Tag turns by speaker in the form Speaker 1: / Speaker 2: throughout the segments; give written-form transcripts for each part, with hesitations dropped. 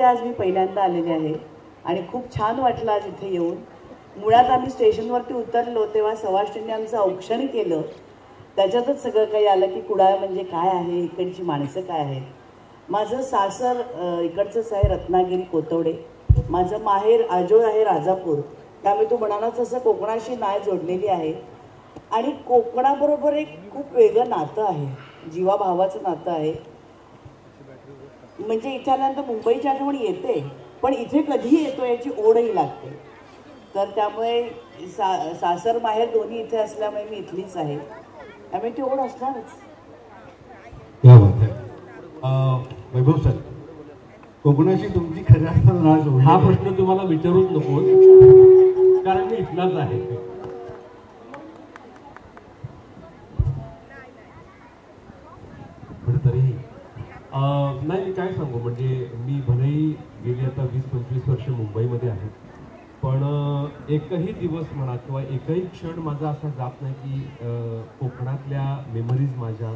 Speaker 1: आज मी पहिल्यांदा आलेले आहे आणि खूप छान वाटलं आज इथे येऊन. मुळात आम्ही स्टेशनवरती उतरलो तेव्हा सवाष्णींनी आमचं औक्षण केलं. त्याच्यातच सगळं काही आलं की कुडाळ म्हणजे काय आहे, इकडची माणसं काय आहेत. माझं सासर इकडचंच आहे, रत्नागिरी कोतवडे. माझं माहेर आजोळ आहे, राजापूर. त्यामुळे तू म्हणालाच तसं कोकणाशी नाळ जोडलेली आहे आणि कोकणाबरोबर एक खूप वेगळं नातं आहे, जीवाभावाचं नातं आहे. म्हणजे इथे आल्यानंतर मुंबईची आठवण येते, पण इथे कधी येतो याची ओढही लागते. तर त्यामुळे सासर माहेर दोन्ही इथे असल्यामुळे मी इथलीच आहे, त्यामुळे ती ओढ असणारच.
Speaker 2: वैभव सर, कोकणाशी तुमची खऱ्या अर्थानं नाळ जोडली.
Speaker 3: हा प्रश्न तुम्हाला विचारूच नको, कारण मी इथलाच आहे.
Speaker 2: तरी
Speaker 3: नाही, मी काय सांगू, म्हणजे मी भलेही गेली आता 20-25 वर्ष मुंबईमध्ये आहे, पण एकही दिवस म्हणा किंवा एकही क्षण माझा असा जात नाही की कोकणातल्या मेमरीज माझ्या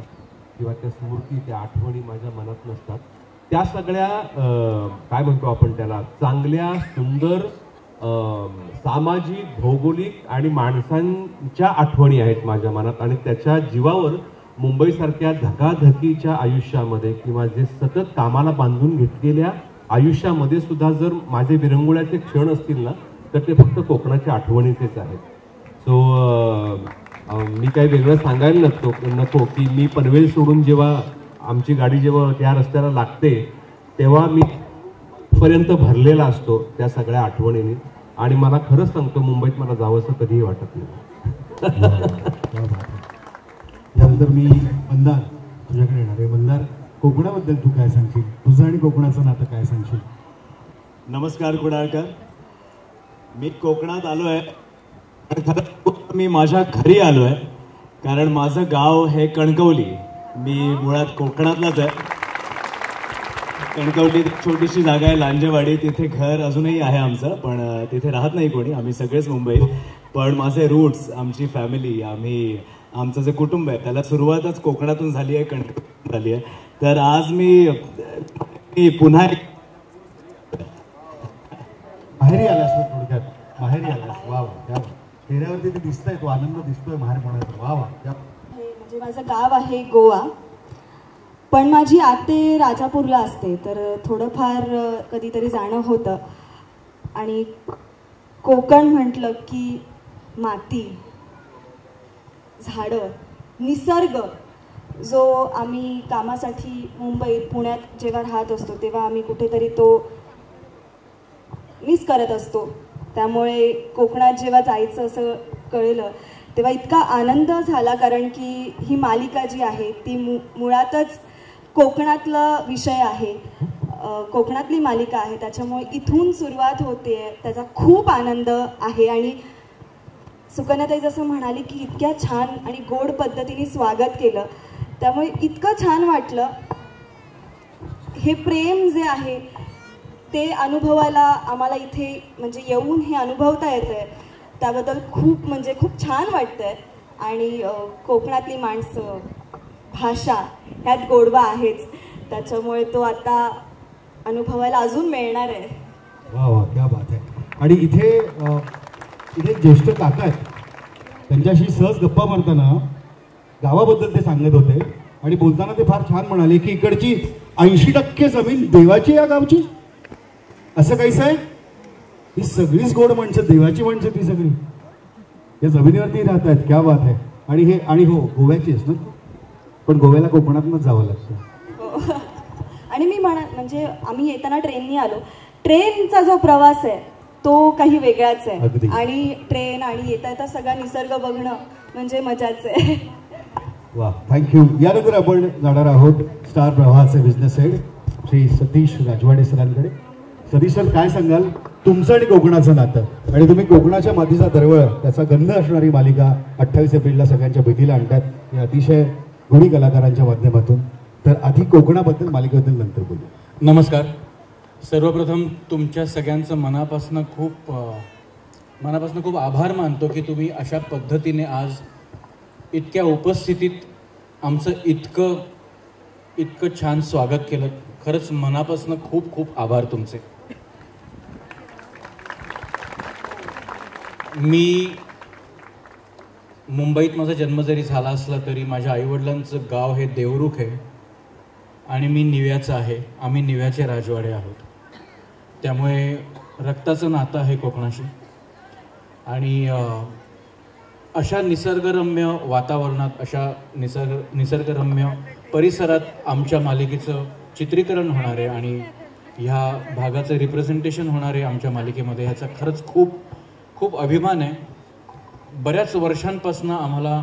Speaker 3: किंवा त्या स्मृती, त्या आठवणी माझ्या मनात नसतात. त्या सगळ्या काय म्हणतो आपण त्याला, चांगल्या सुंदर सामाजिक, भौगोलिक आणि माणसांच्या आठवणी आहेत माझ्या मनात. आणि त्याच्या जीवावर मुंबईसारख्या धकाधकीच्या आयुष्यामध्ये किंवा जे सतत कामाला बांधून घेतलेल्या आयुष्यामध्ये सुद्धा जर माझे विरंगुळ्याचे क्षण असतील ना, तर ते फक्त कोकणाच्या आठवणीचेच आहेत. सो मी काही वेगळं सांगायला नको की मी पनवेल सोडून जेव्हा आमची गाडी जेव्हा त्या रस्त्याला लागते तेव्हा मी पर्यंत भरलेला असतो त्या सगळ्या आठवणींनी. आणि मला खरंच सांगतो, मुंबईत मला जावंसं कधीही वाटत नाही.
Speaker 2: यानंतर मी मंदार तुझ्याकडे येणार आहे. मंदार, कोकणाबद्दल तू काय सांगशील? तुझं आणि कोकणाचं नातं काय सांगशील?
Speaker 4: नमस्कार कुडाळकर, मी कोकणात आलो आहे. खरं मी माझ्या घरी आलो आहे, कारण माझं गाव हे कणकवली. मी मुळात कोकणातलाच आहे. कणकवलीत छोटीशी जागा आहे, लांजेवाडी. तिथे घर अजूनही आहे आमचं, पण तिथे राहत नाही कोणी, आम्ही सगळेच मुंबईत. पण माझे रूट्स, आमची फॅमिली, आमचं जे कुटुंब आहे त्याला सुरुवातच कोकणातून झाली आहे, कणकवलीतून झाली आहे. तर आज मी पुन्हा
Speaker 2: माहेरी आलास ना, थोडक्यात माहेरी आलास. वा वा, त्या चेहऱ्यावरती ते दिसतंय, तो आनंद दिसतोय माहेर म्हणायचा. वा वा.
Speaker 5: म्हणजे माझं गाव आहे गोवा, पण माझी आते राजापूरला असते, तर थोडंफार कधीतरी जाणं होतं. आणि कोकण म्हटलं की माती, झाडं, निसर्ग, जो आम्ही कामासाठी मुंबईत, पुण्यात जेव्हा राहत असतो तेव्हा आम्ही कुठेतरी तो मिस करत असतो. त्यामुळे कोकणात जेव्हा जायचं असं कळलं तेव्हा इतका आनंद झाला, कारण की ही मालिका जी आहे ती मुळातच कोकणातला विषय आहे, कोकणातली मालिका आहे. त्याच्यामुळे इथून सुरुवात होते, त्याचा खूप आनंद आहे. आणि सुकन्याताई जसं म्हणाली की इतक्या छान आणि गोड पद्धतीने स्वागत केलं, त्यामुळे इतकं छान वाटलं. हे प्रेम जे आहे ते अनुभवायला आम्हाला इथे म्हणजे येऊन हे अनुभवता येतंय, त्याबद्दल खूप छान वाटतंय. आणि कोकणातली माणसं, भाषा, ह्यात गोडवा आहेच, त्याच्यामुळे तो आता अनुभवायला अजून मिळणार आहे.
Speaker 2: वा वा, क्या बात आहे. आणि इथे ज्येष्ठ काका आहेत, त्यांच्याशी सहज गप्पा मारताना गावाबद्दल ते सांगत होते आणि बोलताना ते फार छान म्हणाले की इकडची 80% जमीन देवाची, या गावची. असं काहीच आहे? ही सगळीच गोड माणसं, देवाची माणसं ती सगळी या जमिनीवरती राहत आहेत. क्या बात आहे. आणि हो, गोव्याचीच ना, पण गोव्याला कोकणातूनच जावं लागतं.
Speaker 5: आणि मी म्हणजे आम्ही येताना ट्रेननी आलो. ट्रेनचा जो प्रवास आहे तो काही वेगळाच आहे. आणि ट्रेन आणि येता सगळा निसर्ग बघणं म्हणजे मजाच आहे.
Speaker 2: वा, थँक्यू. यानंतर आपण जाणार आहोत स्टार प्रवाहाचे बिझनेस हेड श्री सतीश राजवाडे सरांकडे. सतीश सर, काय सांगाल तुमचं आणि कोकणाचं नातं? आणि तुम्ही कोकणाच्या मातीचा दरवळ, त्याचा गंध असणारी मालिका 28 एप्रिलला सगळ्यांच्या भेटीला आणतात, हे अतिशय गुणी कलाकारांच्या माध्यमातून. तर आधी कोकणाबद्दल, मालिकेबद्दल नंतर बोलू.
Speaker 6: नमस्कार. सर्वप्रथम तुमच्या सगळ्यांचं मनापासून खूप आभार मानतो की तुम्ही अशा पद्धतीने आज इतक्या उपस्थितीत आमचं इतकं छान स्वागत केलं. खरंच मनापासून खूप खूप आभार तुमचे. मी मुंबईत माझा जन्म जरी झाला असला तरी माझ्या आईवडिलांचं गाव हे देवरुख आहे आणि मी निव्याचं आहे. आम्ही निव्याचे राजवाडे आहोत. त्यामुळे रक्ताचं नातं आहे कोकणाशी. आणि अशा निसर्गरम्य वातावरणात, अशा निसर्गरम्य परिसरात आमच्या मालिकेचं चित्रीकरण होणार आहे आणि ह्या भागाचं रिप्रेझेंटेशन होणार आहे आमच्या मालिकेमध्ये. ह्याचा खरंच खूप खूप अभिमान आहे. बऱ्याच वर्षांपासून आम्हाला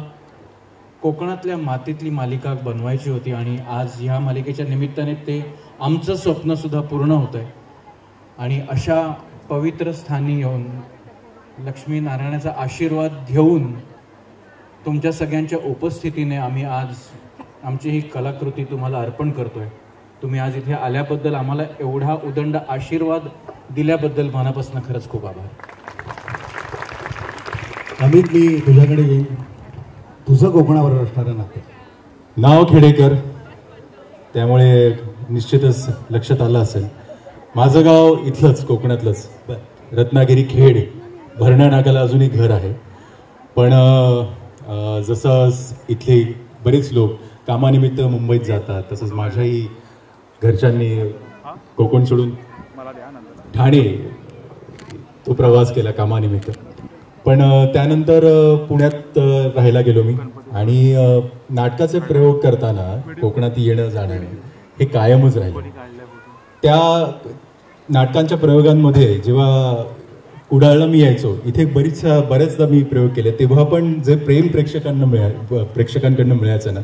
Speaker 6: कोकणातल्या मातीतली मालिका बनवायची होती आणि आज ह्या मालिकेच्या निमित्ताने ते आमचं स्वप्नसुद्धा पूर्ण होतं आहे. आणि अशा पवित्र स्थानी येऊन लक्ष्मीनारायणाचा आशीर्वाद घेऊन तुमच्या सगळ्यांच्या उपस्थितीने आम्ही आज आमची ही कलाकृती तुम्हाला अर्पण करतोय. तुम्ही आज इथे आल्याबद्दल, आम्हाला एवढा उदंड आशीर्वाद दिल्याबद्दल मनापासून खरंच खूप आभार.
Speaker 2: अमित, मी तुझ्याकडे येईन. तुझं कोकणावर असणारं नातं.
Speaker 7: नाव खेडेकर, त्यामुळे निश्चितच लक्षात आलं असेल. माझं गाव इथलंच, कोकणातलंच, रत्नागिरी खेड. भरणा नागाला अजूनही घर आहे. पण जसं इथले बरेच लोक कामानिमित्त मुंबईत जातात, तसंच माझ्याही घरच्यांनी कोकण सोडून ठाणे तो प्रवास केला कामानिमित्त. पण त्यानंतर पुण्यात राहायला गेलो मी आणि नाटकाचे प्रयोग करताना कोकणात येणं जाणं हे कायमच राहिलं. त्या नाटकांच्या प्रयोगांमध्ये जेव्हा कुडाळला मी यायचो, इथे बऱ्याचदा मी प्रयोग केले, तेव्हा पण जे प्रेम प्रेक्षकांकडनं मिळायचं ना,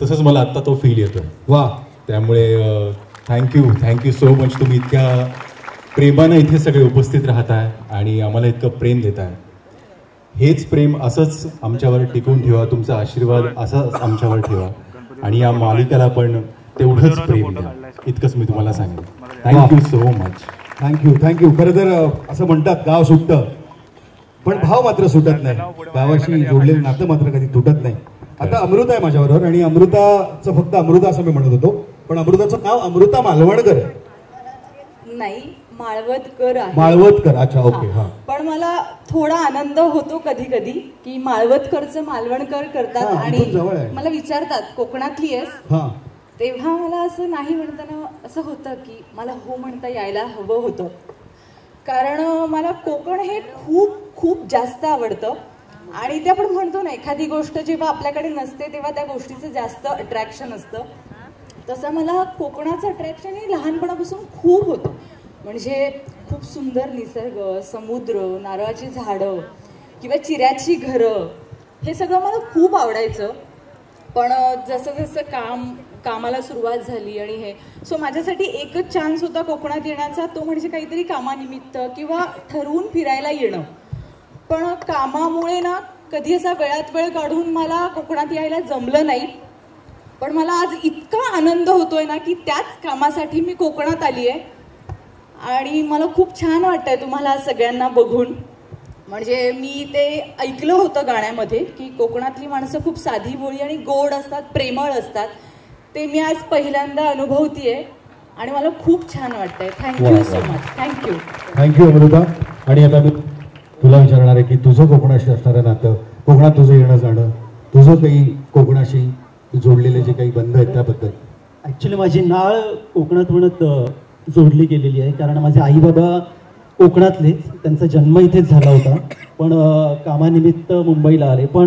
Speaker 7: तसंच मला आत्ता तो फील येतो.
Speaker 2: वा,
Speaker 7: त्यामुळे थँक्यू सो मच. तुम्ही इतक्या प्रेमानं इथे सगळे उपस्थित राहताय आणि आम्हाला इतकं प्रेम देताय. हेच प्रेम असंच आमच्यावर टिकवून ठेवा. तुमचा आशीर्वाद असाच आमच्यावर ठेवा आणि या मालिकेला पण तेवढंच प्रेम द्या. इतकंच मी तुम्हाला सांगेन. Thank you so much.
Speaker 2: थँक्यू. खरं तर असं म्हणतात गाव सुटतं, पण भाव मात्र सुटत नाही. गावाशी जोडलेलं नातं मात्र कधी तुटत नाही. आता अमृता आहे माझ्याबरोबर आणि अमृताचं फक्त अमृता असं मी म्हणत होतो, पण अमृताचं नाव अमृता मालवणकर आहे.
Speaker 5: नाही, माळवदकर आहे.
Speaker 2: माळवदकर, अच्छा, ओके. हा,
Speaker 5: पण मला थोडा आनंद होतो कधी कधी की माळवदकरचं मालवणकर करतात आणि मला विचारतात कोकणातली आहेस, तेव्हा मला असं नाही म्हणताना असं होतं की मला हो म्हणता यायला हवं होतं. कारण मला कोकण हे खूप खूप जास्त आवडतं आणि ते आपण म्हणतो ना, एखादी गोष्ट जेव्हा आपल्याकडे नसते तेव्हा त्या गोष्टीचं जास्त अट्रॅक्शन असतं. तसं मला कोकणाचं अट्रॅक्शन हे लहानपणापासून खूप होतं. म्हणजे खूप सुंदर निसर्ग, समुद्र, नारळाची झाडं किंवा चिऱ्याची घरं, हे सगळं मला खूप आवडायचं. पण जसं जसं कामाला सुरुवात झाली आणि हे सो माझ्यासाठी एकच चान्स होता कोकणात येण्याचा, तो म्हणजे काहीतरी कामानिमित्त किंवा ठरवून फिरायला येणं. पण कामामुळे ना कधी असा वेळात वेळ काढून मला कोकणात यायला जमलं नाही. पण मला आज इतका आनंद होतोय ना की त्याच कामासाठी मी कोकणात आली आहे आणि मला खूप छान वाटतंय तुम्हाला सगळ्यांना बघून. म्हणजे मी ते ऐकलं होतं गाण्यामध्ये की कोकणातली माणसं खूप साधी भोळी आणि गोड असतात, प्रेमळ असतात. ते मी आज पहिल्यांदा अनुभवतीये आणि मला खूप छान वाटतंय. Thank you so much.
Speaker 2: Thank you Amruta. आणि आता मी तुला विचारणार आहे की तुझं कोकणाशी असणारं नातं, कोकणात तुझं येणं जाणं, तुझं काही कोकणाशी जोडलेले जे काही बंध आहेत त्याबद्दल.
Speaker 8: ॲक्च्युली माझी नाळ कोकणात म्हणत जोडली गेलेली आहे. कारण माझे आई बाबा कोकणातलेच, त्यांचा जन्म इथेच झाला होता, पण कामानिमित्त मुंबईला आले. पण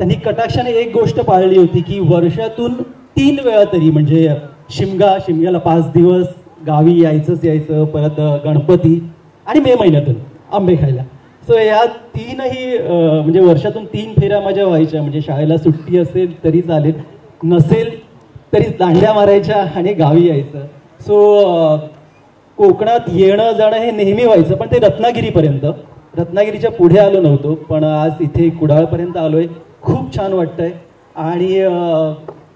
Speaker 8: त्यांनी कटाक्षाने एक गोष्ट पाळली होती की वर्षातून 3 वेळा तरी, म्हणजे शिमग्याला 5 दिवस गावी यायचं, परत गणपती आणि मे महिन्यातून आंबे खायला. सो या 3ही म्हणजे वर्षातून 3 फेऱ्या माझ्या व्हायच्या. म्हणजे शाळेला सुट्टी असेल तरी चालेल, नसेल तरी दांड्या मारायच्या आणि गावी यायचं. सो कोकणात येणं जाणं हे नेहमी व्हायचं, पण ते रत्नागिरीपर्यंत. रत्नागिरीच्या पुढे आलो नव्हतो, पण आज इथे कुडाळपर्यंत आलोय. खूप छान वाटतंय आणि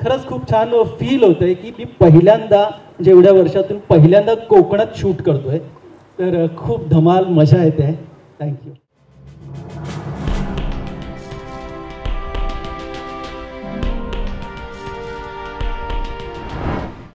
Speaker 8: खरंच खूप छान फील होतंय की मी पहिल्यांदा, म्हणजे एवढ्या वर्षातून पहिल्यांदा कोकणात शूट करतोय. तर खूप धमाल मजा येते. थँक्यू.